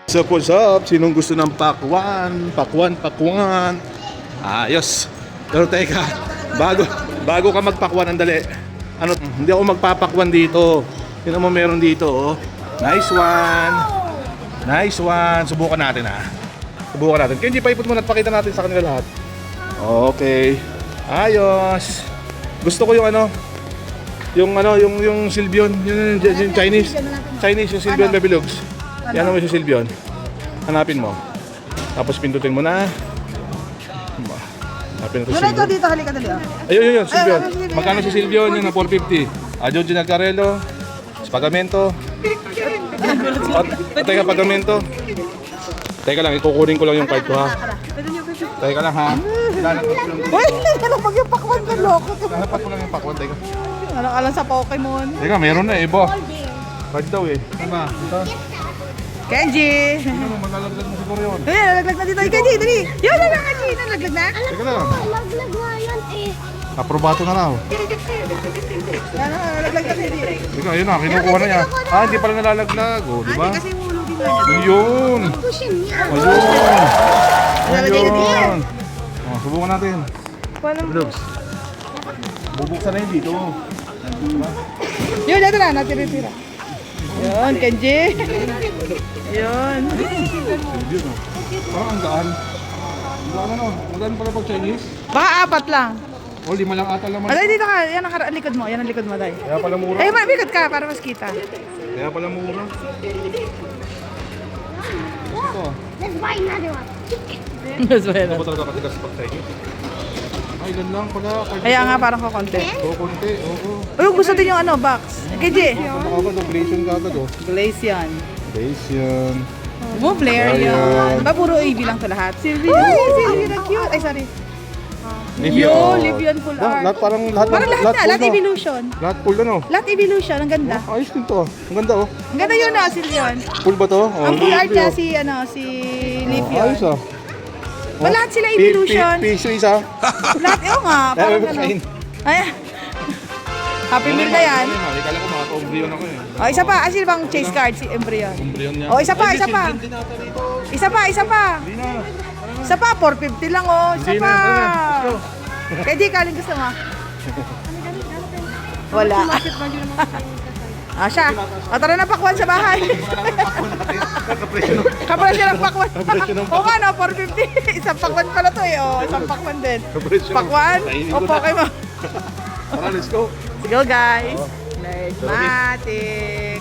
What's up? Sinong gusto ng pakwan? Pakwan. Ayos. Pero teka, bago ka magpakwan, andali. Hindi ako magpapakwan dito. Tingnan mo meron dito, oh. Nice one. Subukan natin, ha. Kenji, paipot mo na at pakita natin sa kanila lahat. Okay. Ayos. Gusto ko yung yung Silbion, yung Chinese yung Silbion Baby Lugs. Yan mo yung Silbion. Hanapin mo. Tapos pindutin mo na. Hanapin natin Ito dito, halika dali. Ayun, Silbion. Magkano si Silbion? Yung na 450. Adjo Ginalcarello. Pagamento. Teka, pagamento. Teka lang, ikukunin ko lang yung card ko, ha. Teka lang, ha. Uy, ano pag yung pakwan ka, loko. Hanapat ko lang yung pakwan, teka. Alang sa Pokemon. Teka, meron na, iba. Card daw, eh. Tama, ito. Kenji! Tingnan mo, malalaglag mo siguro yun. Uy, nalaglag na dito. Kenji, dali! Yun, Kenji! Nalaglag na? Teka lang. Laglag nga yan eh. Aprobato na raw. Nalaglag na Kenji. Teka, ayun na, kinukuha na niya. Hindi pala nalalaglag, oh, di ba? Hindi kasi hulugin na niya. Yun! Pushin niya. Ayun! Oh, subukan natin. Paano? Vlogs. Bubuksan na yun dito. Yun, ito na. Natira-tira. Yun, Kenji. Yun. Yun, oh. Parang ang gaan. Ang gaan ano? Magkaan pala pag Chinese? Baka 4 lang. O, 5 lang ata laman. Alay, dito ka. Yan ang likod mo. Yan ang likod mo, Day. Kaya pala mura. Ay, mabigat ka para mas kita. Kaya pala mura. Ito. Let's buy another one. Mas bueno. Ito ba talaga katigas pag Chinese? Ay, ilan lang pala. Kaya nga parang kukonti. Oo, konti. Oo. Uy, gusto din yung box. Kenji. Ano ka ba? Operation ka agad, oh. Glaze yan. Base yan. Mo, Blair Ayan. yun. Ba, puro AB lang to lahat. Sylvie. Uy, Sylvie na cute. Ay, sorry. Yo, Livian full art. Lahat parang lahat. Parang lahat na. Lahat full, no? evolution. Lahat full ano? Lahat evolution. Ang ganda. Ayos din to. Ang ganda, oh. Ang ganda yun, Sylvian. Full ba to? Oh, Ang full art niya oh. si Oh, Livian. ayos, ah. Ba, lahat sila evolution. Piso isa. Lahat, nga. Parang ano. Ay, Happy Meal na yan. Hindi kala ko maka-ombryon ako eh. O, isa pa. Ay, sino bang chase card? Si Embryon. Ombryon niya. O, isa pa. Hindi na. Hindi na. Isa pa, 450 lang, oh. Isa Hindi pa. na. Let's go. Kaya di, kaling gusto mo. Wala. Siya. Tara na pakwan sa bahay. Kapresyo ng pakwan. O nga, no, 450. Isang pakwan pala to, eh. O, isang pakwan din. Pakwan o Pokemon. Tara, let's go. Let's go, guys. Nerdmatic.